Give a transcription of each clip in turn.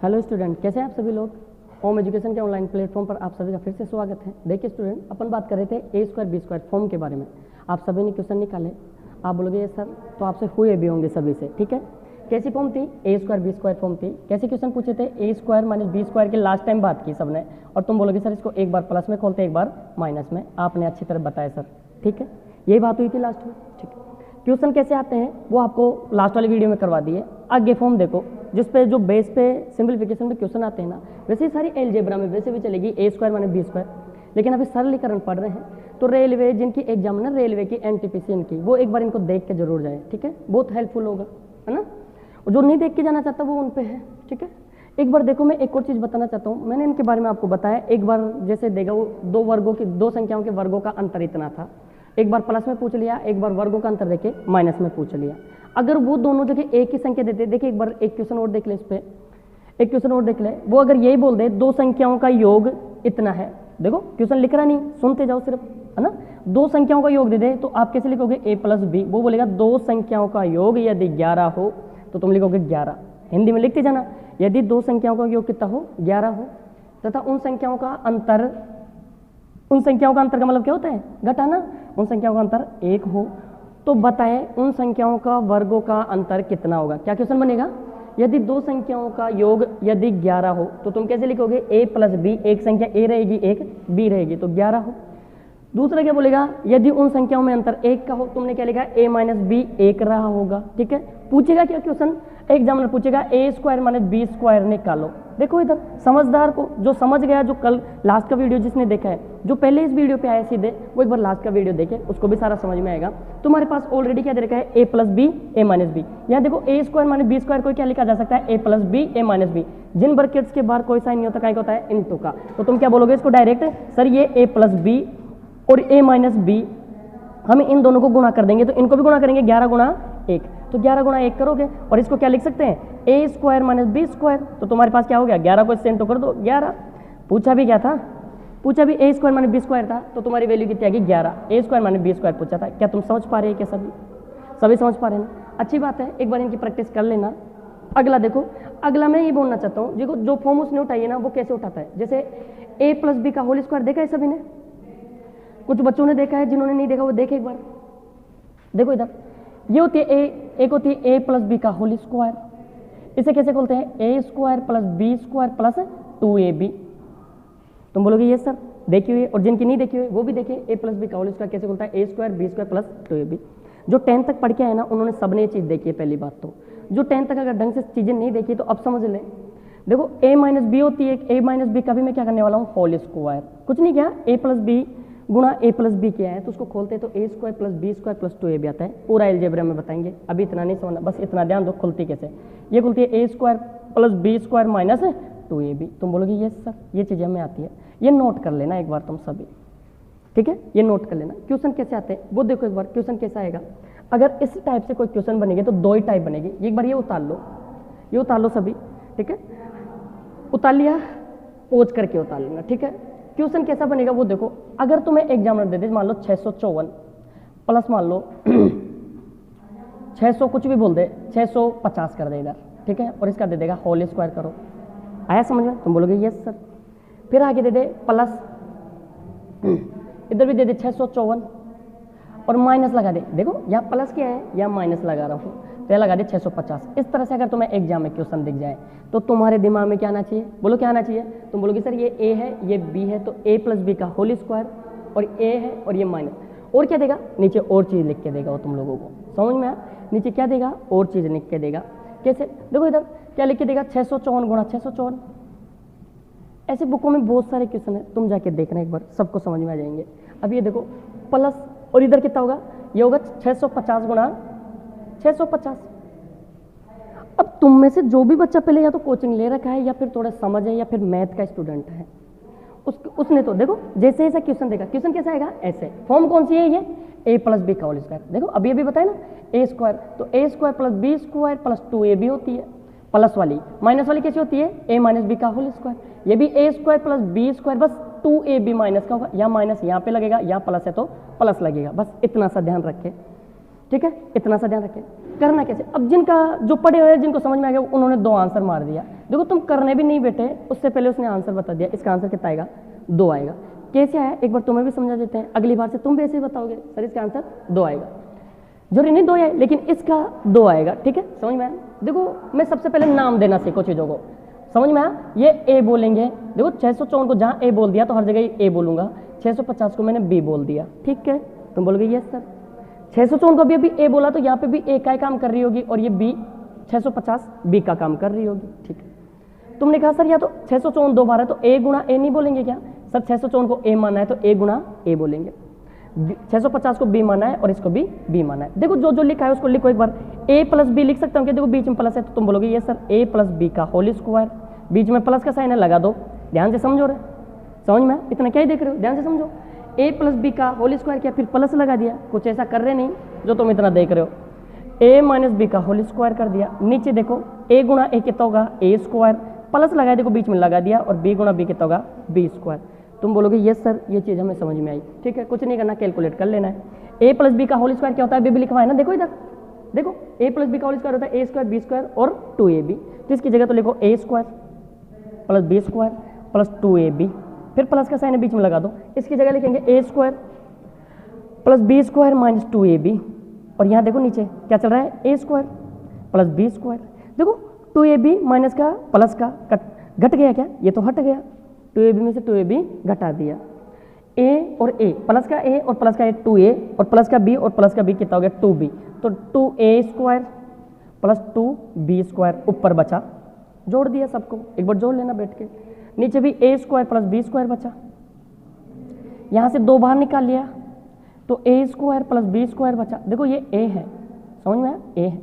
Hello student, कैसे हैं आप सभी लोग। होम एजुकेशन के ऑनलाइन प्लेटफॉर्म पर आप सभी का फिर से स्वागत है। देखिए स्टूडेंट, अपन बात कर रहे थे ए स्क्वायर बी स्क्वायर फॉर्म के बारे में। आप सभी ने क्वेश्चन निकाले, आप बोलोगे ये सर तो आपसे हुए भी होंगे सभी से, ठीक है। कैसी फॉर्म थी? ए स्क्वायर बी स्क्वायर फॉर्म थी। कैसे क्वेश्चन पूछे थे? ए स्क्वायर माइनस बी स्क्वायर की लास्ट टाइम बात की सबने, और तुम बोलोगे सर इसको एक बार प्लस में खोलते एक बार माइनस में। आपने अच्छी तरह बताया सर, ठीक है। यही बात हुई थी लास्ट में, ठीक है। क्वेश्चन कैसे आते हैं वो आपको लास्ट वाली वीडियो में करवा दिए। आगे फॉर्म देखो, जिस पे जो बेस पे सिंपलीफिकेशन में क्वेश्चन आते हैं ना, वैसे ही सारी एलजेब्रा में वैसे भी चलेगी ए स्क्वायर माइनस बी स्क्वायर। लेकिन अभी सरलीकरण पढ़ रहे हैं तो रेलवे जिनकी एग्जाम ना रेलवे की एनटीपीसी इनकी, वो एक बार इनको देख के जरूर जाए, ठीक है। बहुत हेल्पफुल होगा, है ना। और जो नहीं देख के जाना चाहता वो उन पे है, ठीक है। एक बार देखो, मैं एक और चीज़ बताना चाहता हूँ। मैंने इनके बारे में आपको बताया, एक बार जैसे देगा वो दो संख्याओं के वर्गों का अंतर इतना था। एक बार प्लस में पूछ लिया, एक बार वर्गों का अंतर देके माइनस में पूछ लिया। अगर वो दोनों जगह एक ही संख्या देते, देखिए एक बार एक क्वेश्चन और देख ले, इस पे एक क्वेश्चन और देख ले। वो अगर यही बोल दे दो संख्याओं का योग इतना है, देखो क्वेश्चन लिख रहा नहीं, सुनते जाओ सिर्फ, है ना। दो संख्याओं का योग दे दे तो आप कैसे लिखोगे? ए प्लस बी। वो बोलेगा दो संख्याओं का योग यदि 11 हो तो तुम लिखोगे 11। हिंदी में लिखते जाना, यदि दो संख्याओं का योग कितना हो? 11 हो, तथा उन संख्याओं का अंतर का मतलब क्या होता है? घटाना। उन संख्याओं का अंतर 1 हो तो बताएं उन संख्याओं का वर्गों का अंतर कितना होगा। क्या क्वेश्चन बनेगा? यदि दो संख्याओं का योग यदि 11 हो तो तुम कैसे लिखोगे? ए प्लस बी। एक संख्या ए रहेगी, एक बी रहेगी, तो 11 हो। दूसरा क्या बोलेगा? यदि उन संख्याओं में अंतर 1 का हो, तुमने क्या लिखा? ए माइनस बी 1 रहा होगा, ठीक है। पूछेगा क्या क्वेश्चन? एग्जामिनर पूछेगा ए स्क्वायर माइनस बी स्क्वायर निकालो। देखो इधर समझदार को, जो समझ गया, जो कल लास्ट का वीडियो जिसने देखा है, जो पहले इस वीडियो पे आया सीधे, वो एक बार लास्ट का वीडियो देखे, उसको भी सारा समझ में आएगा। तुम्हारे पास ऑलरेडी क्या दे रखा है? A plus B A minus B. यहाँ देखो ए स्क्वायर माइनस बी स्क्वायर को क्या लिखा जा सकता है? A plus B A minus B. Jin brackets के बाहर कोई साइन नहीं होता, क्या होता है? इनटू का। तो तुम क्या बोलोगे इसको डायरेक्ट? सर ये ए प्लस बी और ए माइनस बी, हम इन दोनों को गुणा कर देंगे तो इनको भी गुणा करेंगे, 11 गुणा 1, तो 11 गुणा 1 करोगे और इसको क्या लिख सकते हैं? A square minus B square. तो तुम्हारे पास क्या हो गया? 11 को इससे इंटू कर दो, 11। पूछा भी क्या था? पूछा भी ए स्क्वायर माइनस बी स्क्वायर था, तो तुम्हारी वैल्यू कितनी आ गई? 11। ए स्क्वायर माइनस बी स्क्वायर पूछा था। क्या तुम समझ पा रहे हैं? क्या सभी समझ पा रहे हैं ना? अच्छी बात है, एक बार इनकी प्रैक्टिस कर लेना। अगला देखो, अगला मैं ये बोलना चाहता हूँ, देखो जो फॉर्म उसने उठाई है ना, वो कैसे उठाता है। जैसे ए प्लस बी का होल स्क्वायर देखा है सभी ने? कुछ बच्चों ने देखा है, जिन्होंने नहीं देखा वो देखे एक बार। देखो इधर, ये होती है एक होती है ए प्लस बी का होल स्क्वायर। इसे कैसे खोलते हैं? A square plus B square plus 2ab। तुम बोलोगे ये सर देखी हुई है, और जिनकी नहीं देखी हुई वो भी देखे। ए प्लस बी का होल स्क्वायर कैसे खोलता है? A square B square plus 2ab। जो 10 तक पढ़ के आए ना, उन्होंने सबने ये चीज़ देखी है। पहली बात तो जो 10 तक अगर ढंग से चीज़ें नहीं देखी तो अब समझ ले। देखो ए माइनस बी होती है, ए माइनस बी का भी मैं क्या करने वाला हूँ? Whole square. कुछ नहीं किया, ए प्लस बी गुणा ए प्लस बी क्या है, तो उसको खोलते हैं तो A square plus B square plus 2ab आता है। पूरा अलजेब्रा में बताएंगे, अभी इतना नहीं समझना, बस इतना ध्यान दो खुलती कैसे। ये खुलती है A square plus B square minus 2ab। तुम बोलोगे ये सर ये चीज़ हमें आती है। ये नोट कर लेना एक बार तुम सभी, ठीक है। ये नोट कर लेना। क्वेश्चन कैसे आते हैं वो देखो एक बार। क्वेश्चन कैसा आएगा? अगर इस टाइप से कोई क्वेश्चन बनेगी तो दो ही टाइप बनेगी। एक बार ये उतार लो, ये उतार लो सभी, ठीक है। उतार लिया, पोज करके उतार लेना, ठीक है। क्वेश्चन कैसा बनेगा वो देखो। अगर तुम्हें एग्जामिनर दे दे, मान लो 654 प्लस मान लो 600 कुछ भी बोल दे, 650 कर दे इधर, ठीक है, और इसका दे देगा होल स्क्वायर करो। आया समझ में? तुम बोलोगे यस सर। फिर आगे दे दे प्लस, इधर भी दे दे 654 और माइनस लगा दे। देखो यहाँ प्लस क्या है, यहाँ माइनस लगा रहा हूँ, तो लगा दे 650। इस तरह से अगर तुम्हें एग्जाम में क्वेश्चन दिख जाए तो तुम्हारे दिमाग में क्या आना चाहिए? बोलो क्या आना चाहिए? तुम बोलोगे सर ये ए है, ये बी है, तो ए प्लस बी का होल स्क्वायर, और ए है और ये माइनस, और क्या देगा? नीचे और चीज़ लिख के देगा वो तुम लोगों को। समझ में आया? नीचे क्या देगा? और चीज़ लिख के देगा। कैसे? देखो इधर क्या लिख के देगा? 654 गुणा 654। ऐसे बुकों में बहुत सारे क्वेश्चन है, तुम जाके देखना एक बार, सबको समझ में आ जाएंगे। अब ये देखो प्लस, और इधर कितना होगा? ये होगा 650 गुणा 650। अब तुम में से जो भी बच्चा पहले या तो कोचिंग ले रखा है या फिर थोड़ा समझ है या फिर मैथ का स्टूडेंट है, उसने तो देखो जैसे ऐसा क्वेश्चन देखा, क्वेश्चन कैसा आएगा? ऐसे। फॉर्म कौन सी है? ये ए प्लस बी का होल स्क्वायर। देखो अभी अभी बताया ना, ए स्क्वायर, तो A square plus B square plus 2ab होती है। प्लस वाली, माइनस वाली कैसी होती है? ए माइनस बी का होल स्क्वायर। ये भी ए स्क्वायर प्लस बी स्क्वायर, बस 2ab माइनस का होगा, या माइनस यहाँ पे लगेगा, यहाँ प्लस है तो प्लस लगेगा। बस इतना सा ध्यान रखें, ठीक है, इतना सा ध्यान रखें। करना कैसे? अब जिनका जो पढ़े हुए हैं, जिनको समझ में आ गया, उन्होंने दो आंसर मार दिया। देखो तुम करने भी नहीं बैठे उससे पहले उसने आंसर बता दिया, इसका आंसर कितना आएगा, 2 आएगा। कैसे आया एक बार तुम्हें भी समझा देते हैं, अगली बार से तुम भी ऐसे ही बताओगे सर इसका आंसर 2 आएगा। जरूरी नहीं 2 आए लेकिन इसका 2 आएगा, ठीक है, समझ में आया। देखो मैं सबसे पहले नाम देना सीखो चीज़ों को, समझ में आया। ये ए बोलेंगे, देखो 654 को जहाँ ए बोल दिया तो हर जगह ए बोलूंगा, 650 को मैंने बी बोल दिया, ठीक है, तुम बोलोगे यस सर। 654 को भी अभी ए बोला तो यहाँ पे भी ए का काम कर रही होगी और ये बी 650 बी का काम कर रही होगी, ठीक है। तुमने कहा सर या तो 654 2 बार है तो ए गुणा ए नहीं बोलेंगे क्या, सर 654 को ए माना है तो ए गुणा ए बोलेंगे, 650 को बी माना है और इसको भी बी माना है। देखो जो जो लिखा है उसको लिखो एक बार, ए प्लस बी लिख सकता हूँ क्या, देखो बीच में प्लस है तो तुम बोलोगे ये सर ए प्लस बी का होल स्क्वायर, बीच में प्लस का साइन है लगा दो, ध्यान से समझो रे, समझ में इतना क्या ही देख रहे हो, ध्यान से समझो। ए प्लस बी का होल स्क्वायर किया फिर प्लस लगा दिया, कुछ ऐसा कर रहे नहीं जो तुम इतना देख रहे हो, ए माइनस बी का होल स्क्वायर कर दिया, नीचे देखो ए गुणा ए कितना होगा ए स्क्वायर, प्लस लगाया देखो बीच में लगा दिया और बी गुणा बी कितना होगा बी स्क्वायर। तुम बोलोगे यस सर ये चीज़ हमें समझ में आई, ठीक है, कुछ नहीं करना, कैलकुलेट कर लेना है। ए प्लस बी का होल स्क्वायर क्या होता है, भी लिखवा है ना, देखो इधर देखो ए प्लस बी का होल स्क्वायर होता है ए स्क्वायर बी स्क्वायर और 2ab, तो इसकी जगह तो लिखो A square plus B square plus 2ab, फिर प्लस का साइन बीच में लगा दो, इसकी जगह लिखेंगे A square plus B square minus 2ab, और यहाँ देखो नीचे क्या चल रहा है A square plus B square, देखो 2ab माइनस का प्लस का घट गया क्या, ये तो हट गया, 2ab में से 2ab घटा दिया, a और a प्लस का a और प्लस का a 2a और प्लस का b और प्लस का b कितना हो गया 2b, तो 2a square plus 2b square ऊपर बचा, जोड़ दिया सबको, एक बार जोड़ लेना बैठ के, नीचे भी a square plus b square बचा, यहाँ से 2 बाहर निकाल लिया तो a square plus b square बचा, देखो ये a है, समझ में आया, a है,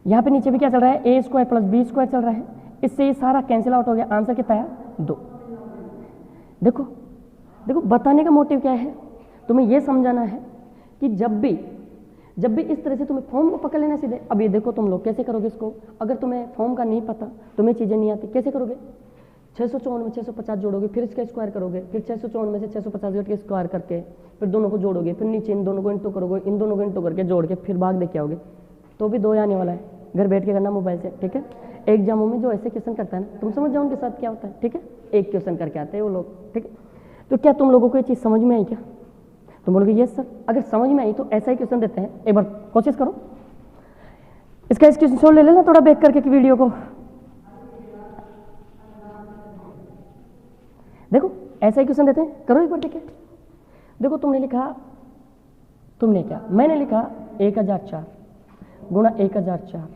यहाँ पे नीचे भी क्या चल रहा है a square plus b square चल रहा है, इससे ये सारा कैंसिल आउट हो गया, आंसर कितना आया 2। देखो देखो बताने का मोटिव क्या है, तुम्हें ये समझाना है कि जब भी इस तरह से तुम्हें फॉर्म को पकड़ लेना सीधे, अब ये देखो तुम लोग कैसे करोगे इसको, अगर तुम्हें फॉर्म का नहीं पता, तुम्हें चीज़ें नहीं आती, कैसे करोगे, 654 में 650 जोड़ोगे, फिर इसका स्क्वायर करोगे, फिर 654 में से 650 जोड़ के स्क्वायर करके फिर दोनों को जोड़ोगे, फिर नीचे इन दोनों को इंटू करोगे, इन दोनों को इंटू करके जोड़ के फिर भाग दे के आओगे, तो भी 2 आने वाला है, घर बैठ के करना मोबाइल से, ठीक है। एग्जामों में जो ऐसे क्वेश्चन करता है ना, तुम समझ जाओ उनके साथ क्या होता है, ठीक है, एक क्वेश्चन करके आते हैं वो लोग, ठीक है। तो क्या तुम लोगों को ये चीज़ समझ में आई क्या, तुम बोलोगे यस सर, अगर समझ में आई तो ऐसा ही क्वेश्चन देते हैं, एक बार कोशिश करो, इसका स्क्रीनशॉट ले लेना थोड़ा बैक करके वीडियो को, देखो ऐसा ही क्वेश्चन देते हैं, करो एक बार देखिए। देखो तुमने लिखा, तुमने क्या, मैंने लिखा 1004 गुणा 1004,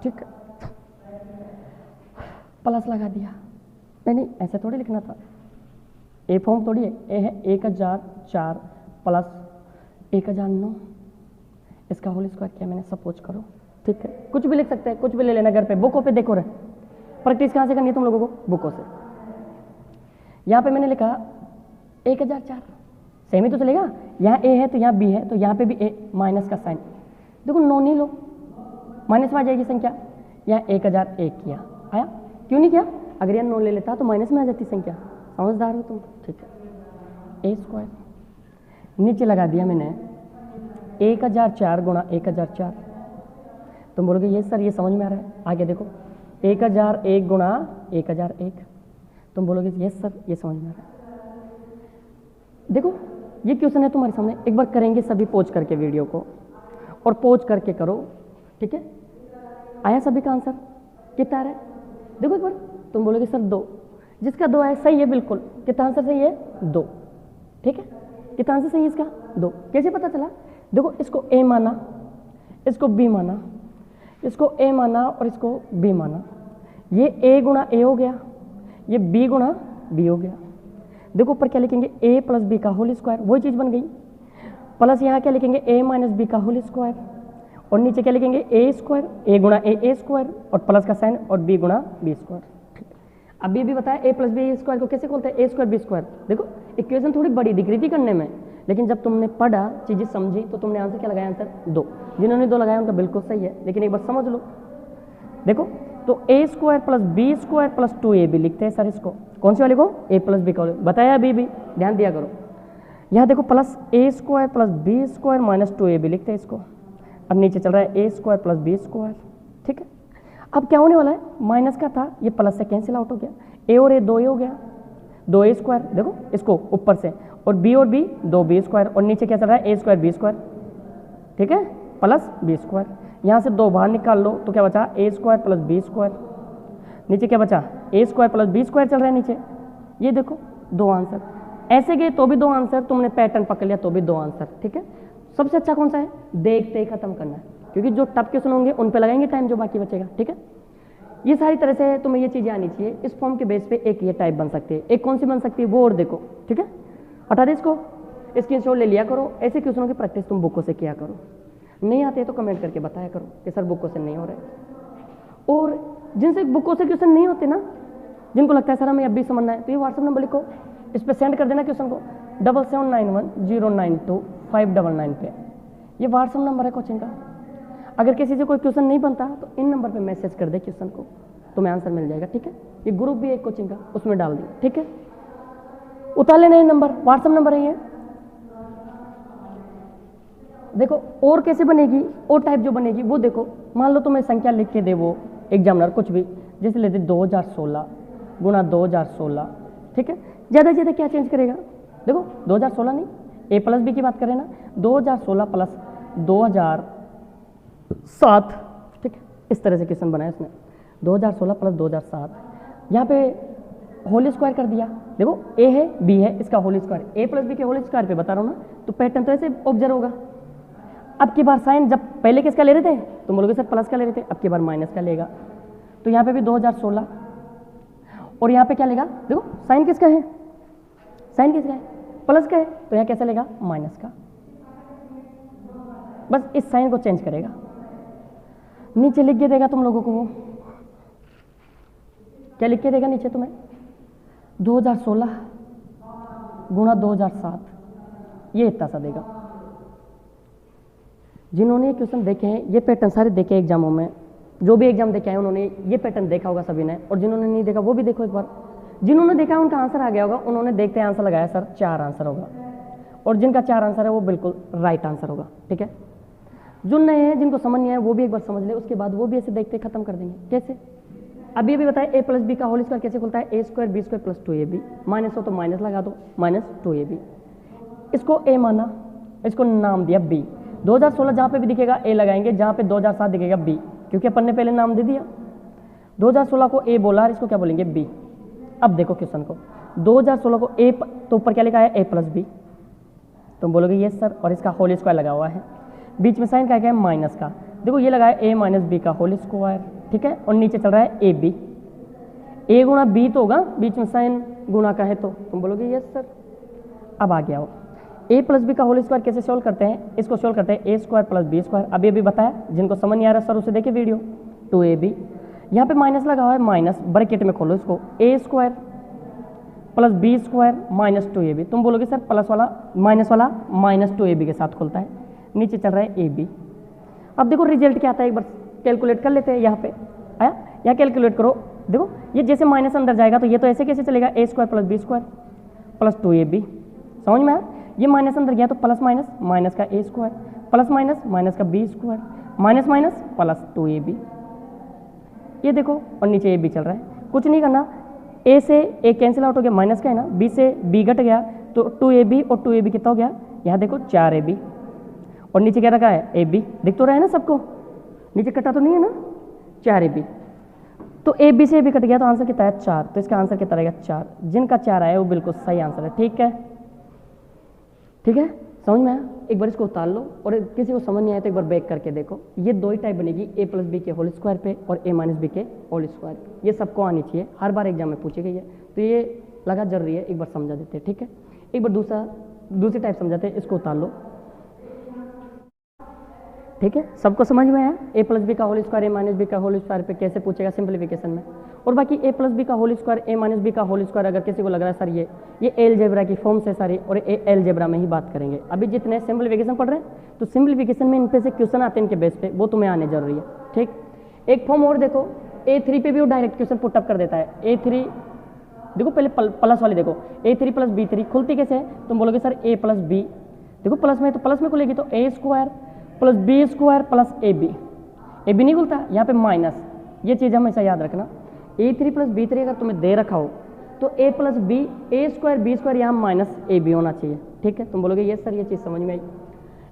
ठीक है, प्लस लगा दिया, नहीं ऐसे थोड़ी लिखना था, ए फॉर्म थोड़ी है, ए है 1004 प्लस 1009, इसका होल स्क्वायर किया मैंने, सपोज करो, ठीक है, कुछ भी लिख सकते हैं, कुछ भी ले लेना, घर पे बुकों पे देखो रहे, प्रैक्टिस कहाँ से करनी है तुम लोगों को, बुकों से। यहाँ पे मैंने लिखा 1004, सेम ही तो चलेगा, यहाँ ए है तो यहाँ बी है, तो यहाँ पे भी ए माइनस का साइन, देखो 9 नहीं लो, माइनस में आ जाएगी संख्या, यहाँ 1001 किया, आया, क्यों नहीं किया, अगर यहाँ 9 ले लेता तो माइनस में आ जाती संख्या, समझदार हो तुम, ठीक है। ए स्क्वायर नीचे लगा दिया मैंने 1004 गुणा 1004, तुम बोलोगे ये सर ये समझ में आ रहा है, आगे देखो 1001 गुणा 1001, तुम बोलोगे यस सर ये समझ में आ रहा है। देखो ये क्वेश्चन है तुम्हारे सामने, एक बार करेंगे सभी पॉज करके वीडियो को, और पॉज करके करो, ठीक है। आया सभी का आंसर कितना आ रहा है, देखो एक बार, तुम बोलोगे सर 2, जिसका 2 है सही है बिल्कुल, कितना आंसर सही है 2, ठीक है, कितना आंसर सही है इसका 2, कैसे पता चला, देखो इसको ए माना, इसको बी माना, इसको ए माना और इसको बी माना, ये ए गुणा ए हो गया, ये बी गुणा बी हो गया, देखो ऊपर क्या लिखेंगे ए प्लस बी का होल स्क्वायर, वही चीज़ बन गई, प्लस यहाँ क्या लिखेंगे ए माइनस बी का होल स्क्वायर, और नीचे क्या लिखेंगे ए स्क्वायर, ए गुणा ए स्क्वायर और प्लस का साइन और बी गुणा बी स्क्वायर। अब ये भी बताया ए प्लस बी स्क्वायर को कैसे खोलते हैं, ए स्क्वायर बी स्क्वायर, देखो इक्वेशन थोड़ी बड़ी दिख रही थी करने में, लेकिन जब तुमने पढ़ा चीज़ें समझी तो तुमने आंसर क्या लगाया, आंसर 2, जिन्होंने 2 लगाया उनका बिल्कुल सही है, लेकिन एक बार समझ लो, देखो तो A square plus B square plus 2ab लिखते हैं सर, इसको कौन सी वाले को, ए प्लस बी का बताया अभी भी, ध्यान दिया करो, यहाँ देखो plus A square plus B square minus 2ab लिखते हैं इसको, अब नीचे चल रहा है A square plus B square, ठीक है। अब क्या होने वाला है, माइनस का था ये प्लस से कैंसिल आउट हो गया, ए और ए 2a हो गया, 2a स्क्वायर, देखो इसको ऊपर से, और b और b 2b स्क्वायर, और नीचे क्या चल रहा है a स्क्वायर b स्क्वायर, ठीक है, प्लस b स्क्वायर। यहाँ से 2 बाहर निकाल लो तो क्या बचा, a square plus b square, नीचे क्या बचा, a square plus b square चल रहा है नीचे। ये देखो 2 आंसर, ऐसे गए तो भी 2 आंसर, तुमने पैटर्न पकड़ लिया तो भी 2 आंसर, ठीक है। सबसे अच्छा कौन सा है, देखते ही खत्म करना है, क्योंकि जो टफ क्वेश्चन होंगे उन पे लगाएंगे टाइम, जो बाकी बचेगा, ठीक है। ये सारी तरह से तुम्हें ये चीज़ें आनी चाहिए। इस फॉर्म के बेस पे एक ये टाइप बन सकती है, एक कौन सी बन सकती है वो और देखो, ठीक है। 18 इसको स्क्रीनशॉट ले लिया करो, ऐसे क्वेश्चनों की प्रैक्टिस तुम बुकों से किया करो, नहीं आते तो कमेंट करके बताया करो कि सर बुकों से नहीं हो रहे। और जिनसे बुकों से क्वेश्चन नहीं होते ना, जिनको लगता है सर हमें अब भी समझना है, तो ये व्हाट्सअप नंबर लिखो, इस पर सेंड कर देना क्वेश्चन को 7791092599 पे। ये व्हाट्सअप नंबर है कोचिंग का। अगर किसी से कोई क्वेश्चन नहीं बनता तो इन नंबर पे मैसेज कर दे क्वेश्चन को, तुम्हें आंसर मिल जाएगा, ठीक है। ये ग्रुप भी है कोचिंग का, उसमें डाल दी, ठीक है। उतार लेना ये नंबर, व्हाट्सअप नंबर है ये। देखो और कैसे बनेगी, और टाइप जो बनेगी वो देखो। मान लो तुम्हें संख्या लिख के दे वो एग्जामिनर कुछ भी, जैसे लेते 2016 गुणा 2016, ठीक है। ज़्यादा से ज़्यादा क्या चेंज करेगा, देखो 2016 नहीं, ए प्लस बी की बात करें ना, 2016 प्लस 2007, ठीक है। इस तरह से क्वेश्चन बनाया इसने, 2016 प्लस 2007, यहाँ पे होल स्क्वायर कर दिया। देखो ए है बी है, इसका होल स्क्वायर, ए प्लस बी के होल स्क्वायर पे बता रहा हूँ ना, तो पैटर्न तो ऐसे ऑब्जर्व होगा। अब की बार साइन, जब पहले किसका ले रहे थे तुम बोलोगे सर प्लस का ले रहे थे, अब की बार माइनस का लेगा, तो यहाँ पे भी 2016, और यहाँ पे क्या लेगा, देखो साइन किसका है, साइन किसका है, प्लस का है, तो यहाँ कैसा लेगा, माइनस का। बस इस साइन को चेंज करेगा, नीचे लिख के देगा तुम लोगों को। वो क्या लिख के देगा नीचे तुम्हें, 2016 गुणा 2007, ये इतना सा देगा। जिन्होंने ये क्वेश्चन देखे हैं, ये पैटर्न सारे देखे एग्जामों में, जो भी एग्जाम देखे हैं उन्होंने ये पैटर्न देखा होगा सभी ने, और जिन्होंने नहीं देखा वो भी देखो एक बार। जिन्होंने देखा उनका आंसर आ गया होगा, उन्होंने देखते आंसर लगाया सर 4 आंसर होगा, और जिनका 4 आंसर है वो बिल्कुल राइट आंसर होगा, ठीक है। जो नए हैं जिनको समझ नहीं आया वो भी एक बार समझ ले, उसके बाद वो भी ऐसे देखते खत्म कर देंगे। कैसे, अभी अभी बताया ए प्लस बी का होल स्क्वायर कैसे खुलता है, A square B square plus 2ab, minus हो तो माइनस लगा दो, माइनस 2ab। इसको ए माना, इसको नाम दिया बी। 2016 जहाँ पे भी दिखेगा ए लगाएंगे, जहाँ पे 2007 दिखेगा बी, क्योंकि अपन ने पहले नाम दे दिया। 2016 को ए बोला, इसको क्या बोलेंगे बी। अब देखो क्वेश्चन को, 2016 को ए तो ऊपर क्या लिखा है, ए प्लस बी, तुम बोलोगे यस सर, और इसका होल स्क्वायर लगा हुआ है, बीच में साइन का है माइनस का, देखो ये लगा है ए माइनस बी का होल स्क्वायर, ठीक है, और नीचे चल रहा है ए बी, ए गुणा बी तो होगा, बीच में साइन गुणा का है, तो तुम बोलोगे यस सर। अब आ गया हो, ए प्लस बी का होल स्क्वायर कैसे सोल्व करते हैं, इसको सोल्व करते हैं A square plus B square. अभी अभी बताया, जिनको समझ नहीं आ रहा सर उसे देखिए वीडियो। 2ab, यहाँ पे माइनस लगा हुआ है, माइनस ब्रैकेट में खोलो इसको, A square plus B square minus 2ab। तुम बोलोगे सर प्लस वाला माइनस 2ab के साथ खुलता है, नीचे चल रहा है ए बी। अब देखो रिजल्ट क्या आता है, एक बार कैलकुलेट कर लेते हैं। यहाँ पे आया, यहाँ कैलकुलेट करो, देखो ये जैसे माइनस अंदर जाएगा तो ये तो ऐसे कैसे चलेगा, A square plus B square plus 2ab, समझ में आया। ये माइनस अंदर गया तो प्लस माइनस, माइनस का A square plus minus, minus का B square minus minus plus 2ab, ये देखो, और नीचे ए बी चल रहा है। कुछ नहीं करना, ए से ए कैंसिल आउट हो गया, माइनस का है ना, बी से बी घट गया तो 2ab, और 2ab कितना हो गया, यहाँ देखो 4ab, और नीचे क्या रखा है ए बी, दिख तो रहा है ना सबको, नीचे कटा तो नहीं है ना, 4ab। तो ए बी से ए बी कट गया तो आंसर कितना है 4, तो इसका आंसर कितना रहेगा 4। जिनका 4 आया वो बिल्कुल सही आंसर है, ठीक है, ठीक है, समझ में आया। एक बार इसको उतार लो, और किसी को समझ नहीं आया तो एक बार बैक करके देखो। ये 2 ही टाइप बनेगी, ए प्लस बी के होल स्क्वायर पे और ए माइनस बी के होल स्क्वायर पे। ये सबको आनी चाहिए, हर बार एग्जाम में पूछी गई है, तो ये लगा जरूरी है, एक बार समझा देते हैं, ठीक है। एक बार दूसरी टाइप समझाते हैं, इसको उतार लो, ठीक है। सबको समझ में आया, ए प्लस बी का होल स्क्वायर ए माइनस बी का होल स्क्वायर पे कैसे पूछेगा सिंप्लीफिकेशन में। और बाकी ए प्लस बी का होल स्क्वायर ए माइनस बी का होल स्क्वायर अगर किसी को लग रहा है सर ये एलजेब्रा की फॉर्म से सारी, और एलजेब्रा में ही बात करेंगे। अभी जितने सिंप्लीफिकेशन पढ़ रहे हैं तो सिंप्लीफिकेशन में इन पे से क्वेश्चन आते हैं इनके बेस पे, वो तुम्हें आने जरूरी है, ठीक। एक फॉर्म और देखो, A3 पे भी वो डायरेक्ट क्वेश्चन पुटअप कर देता है। A3 देखो, पहले प्लस वाली देखो, A3 प्लस B3 खुलती कैसे है, तुम बोलोगे सर A प्लस बी, देखो प्लस में तो प्लस में खुलेगी तो A square plus B square plus A B नहीं खुलता, यहाँ पे माइनस ये चीज़ हमेशा याद रखना। a3 प्लस b3 अगर तुम्हें दे रखा हो तो a plus B A square B square यहाँ माइनस ए बी होना चाहिए। ठीक है, तुम बोलोगे ये सर ये चीज़ समझ में आई।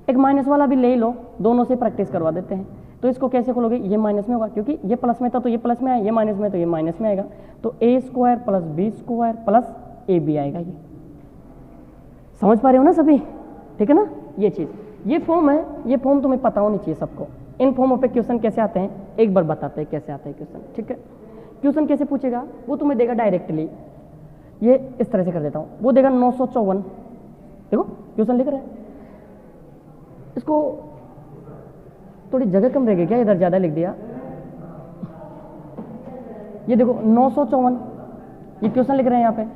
एक माइनस वाला भी ले लो, दोनों से प्रैक्टिस करवा देते हैं। तो इसको कैसे खोलोगे, ये माइनस में होगा क्योंकि ये प्लस में था तो ये प्लस में आया, ये माइनस में तो ये माइनस में आएगा, तो A square plus B square plus A B आएगा। ये समझ पा रहे हो ना सभी? ठीक है ना, ये चीज़, ये फॉर्म है, ये फॉर्म तुम्हें पता होनी चाहिए सबको। इन फॉर्मों पे क्वेश्चन कैसे आते हैं एक बार बताते हैं कैसे आते हैं क्वेश्चन। ठीक है, क्वेश्चन कैसे पूछेगा वो तुम्हें देगा डायरेक्टली, ये इस तरह से कर देता हूँ, वो देगा 954। देखो क्वेश्चन लिख रहा है, इसको थोड़ी जगह कम रहेगी क्या, इधर ज़्यादा लिख दिया। ये देखो 954, ये क्वेश्चन लिख रहे हैं यहाँ पे,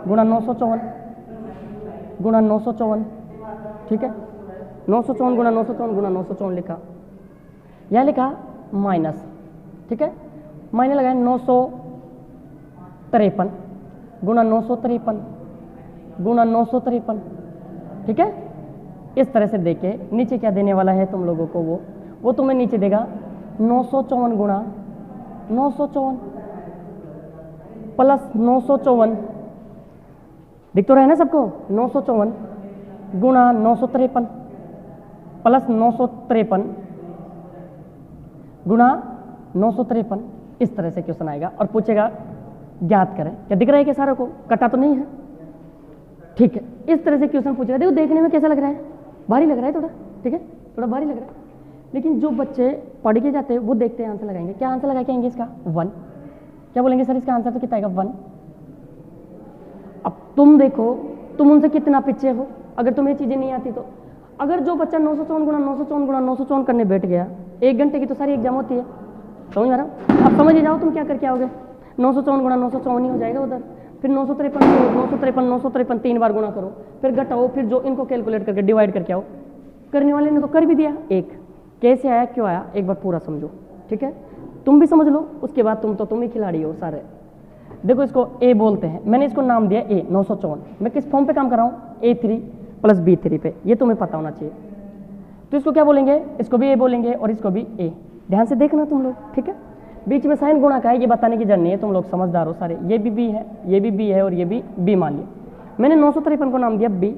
गुणा 954 गुणा 954। ठीक है, 954 गुणा 954 गुणा 954 लिखा, यहाँ लिखा माइनस। ठीक है, माइनस लगाए 953 गुणा 953 गुणा 953। ठीक है, इस तरह से देखे नीचे क्या देने वाला है तुम लोगों को, वो तुम्हें नीचे देगा 954 गुणा 954 प्लस 954, दिख तो रहा है ना सबको, 954 गुणा 953 प्लस 953 गुणा 953। इस तरह से क्वेश्चन आएगा और पूछेगा ज्ञात करें। क्या दिख रहा है कि सारों को कटा तो नहीं है? ठीक है, इस तरह से क्वेश्चन पूछेगा। देखो देखने में कैसा लग रहा है, भारी लग रहा है थोड़ा, ठीक है, थोड़ा भारी लग रहा है, लेकिन जो बच्चे पढ़ के जाते हैं वो देखते हैं आंसर लगाएंगे। क्या आंसर लगा के आएंगे इसका? 1। क्या बोलेंगे सर इसका आंसर तो कितना आएगा? 1। अब तुम देखो तुम उनसे कितना पीछे हो, अगर तुम्हें चीज़ें नहीं आती तो। अगर जो बच्चा 954 गुणा 954 गुणा 954 करने बैठ गया, 1 घंटे की तो सारी एग्जाम होती है, समझ आ रहा? अब समझ ही जाओ तुम क्या करके आओगे। 954 गुणा 954 ही हो जाएगा उधर, फिर 953 3 बार गुणा करो, फिर घटाओ, फिर जो इनको कैलकुलेट करके डिवाइड करके आओ। करने वाले ने तो कर भी दिया। एक कैसे आया, क्यों आया, एक बार पूरा समझो। ठीक है, तुम भी समझ लो, उसके बाद तुम ही खिलाड़ी हो सारे। देखो इसको ए बोलते हैं, मैंने इसको नाम दिया ए 954। मैं किस फॉर्म पे काम कर रहा हूँ? A3 प्लस B3 पे, ये तुम्हें पता होना चाहिए। तो इसको क्या बोलेंगे? इसको भी ए बोलेंगे और इसको भी ए। ध्यान से देखना तुम लोग, ठीक है। बीच में साइन गुणा का है, ये बताने की जरूरत नहीं है, तुम लोग समझदार हो सारे। ये भी बी है, ये भी बी है और ये भी बी मान लिया। मैंने 953 को नाम दिया बी,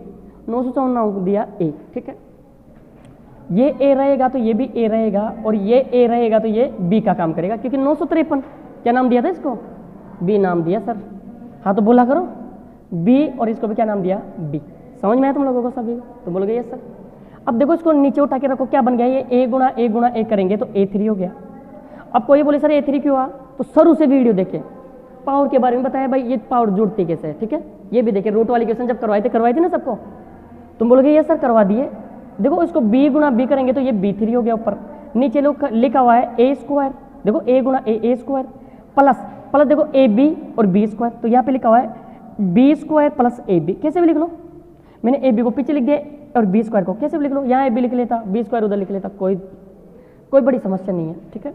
954 नाम दिया ए। ठीक है, ये ए रहेगा तो ये भी ए रहेगा और ये ए रहेगा तो ये बी का काम करेगा, क्योंकि 953 क्या नाम दिया था इसको? बी नाम दिया सर। हाँ तो बोला करो बी, और इसको भी क्या नाम दिया? बी। समझ में आया तुम लोगों को सभी? तो बोलोगे यस सर। अब देखो इसको नीचे उठा के रखो, क्या बन गया? ये ए गुणा ए गुणा ए करेंगे तो A3 हो गया। अब कोई बोले सर A3 क्यों हुआ? तो सर उसे वीडियो देखे, पावर के बारे में बताया भाई, ये पावर जुड़ती कैसे है। ठीक है, ये भी देखे, रूट वाली क्वेश्चन जब करवाए थे ना सबको। तुम बोलोगे ये सर करवा दिए। देखो इसको बी गुणा बी करेंगे तो ये B3 हो गया। ऊपर नीचे लोग लिखा हुआ है ए स्क्वायर, देखो ए गुणा ए स्क्वायर प्लस प्लस देखो ए बी और बी स्क्वायर, तो यहाँ पे लिखा हुआ है B square plus A B. कैसे भी लिख लो, मैंने ए बी को पीछे लिख दिया और बी स्क्वायर को कैसे भी लिख लो, यहाँ ए बी लिख लेता, बी स्क्वायर उधर लिख लेता, कोई बड़ी समस्या नहीं है। ठीक है,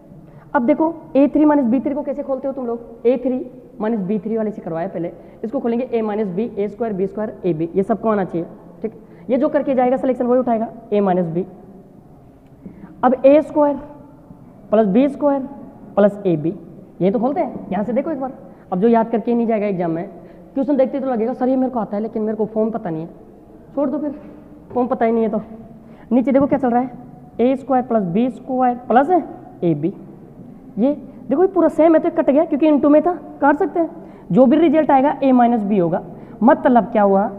अब देखो A3 माइनस B3 को कैसे खोलते हो तुम लोग? A3 माइनस B3 वाले से करवाया पहले, इसको खोलेंगे A minus B, A square B square A B, ये सबको आना चाहिए। ठीक, ये जो करके जाएगा सिलेक्शन वही उठाएगा, A माइनस बी। अब A square plus B square plus A B, ये तो खोलते हैं। यहाँ से देखो एक बार, अब जो याद करके नहीं जाएगा एग्जाम में, क्वेश्चन देखते तो लगेगा सर ये मेरे को आता है लेकिन मेरे को फॉर्म पता नहीं है। छोड़ दो फिर, फॉर्म पता ही नहीं है तो। नीचे देखो क्या चल रहा है, A square plus B square plus A B. ये देखो ये पूरा सेम है तो कट गया क्योंकि इनटू में था, काट सकते हैं। जो भी रिजल्ट आएगा ए माइनस बी होगा। मतलब क्या हुआ,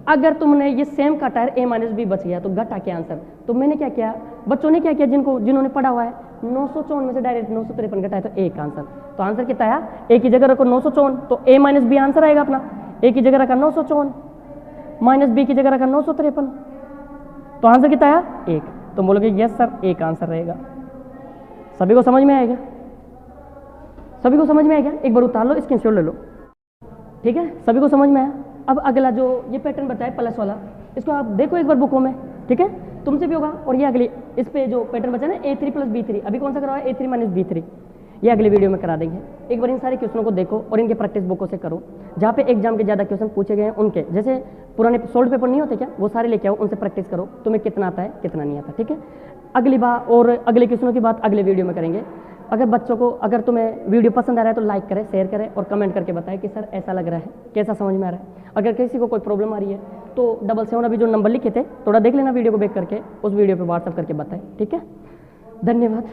अगर तुमने ये सेम काटा है, ए माइनस बी बच गया तो घटा के आंसर। तो मैंने क्या किया, बच्चों ने क्या किया, जिन्होंने पढ़ा हुआ है, 954 में से डायरेक्ट 953 घटाया तो ए का आंसर। तो आंसर कितना आया, ए की जगह रखो 954 तो ए माइनस बी आंसर आएगा अपना। ए की जगह रखा 954 माइनस बी की जगह रखा 953, तो आंसर कितना आया? 1। तो बोलोगे यस सर ए का आंसर रहेगा। सभी को समझ में आएगा? सभी को समझ में आएगा? एक बार उतार लो, स्क्रीनशॉट ले लो। ठीक है, सभी को समझ में आया? अब अगला जो ये पैटर्न बताया प्लस वाला, इसको आप देखो एक बार बुकों में। ठीक है, तुमसे भी होगा। और ये अगली इस पे जो पैटर्न बचा ना A3 प्लस B3, अभी कौन सा करवाया? A3 माइनस B3, ये अगले वीडियो में करा देंगे। एक बार इन सारे क्वेश्चनों को देखो और इनके प्रैक्टिस बुकों से करो, जहाँ पे एग्जाम के ज़्यादा क्वेश्चन पूछे गए हैं उनके। जैसे पुराने सोल्ड पेपर नहीं होते क्या, वो सारे लेके आओ, उनसे प्रैक्टिस करो, तुम्हें कितना आता है कितना नहीं आता। ठीक है, अगली बार और अगले क्वेश्चनों की बात अगले वीडियो में करेंगे। अगर बच्चों को, अगर तुम्हें वीडियो पसंद आ रहा है तो लाइक करें, शेयर करें और कमेंट करके बताएं कि सर ऐसा लग रहा है, कैसा समझ में आ रहा है। अगर किसी को कोई प्रॉब्लम आ रही है तो 77 अभी जो नंबर लिखे थे थोड़ा देख लेना वीडियो को बैक करके, उस वीडियो पे व्हाट्सअप करके बताएं, ठीक है। धन्यवाद।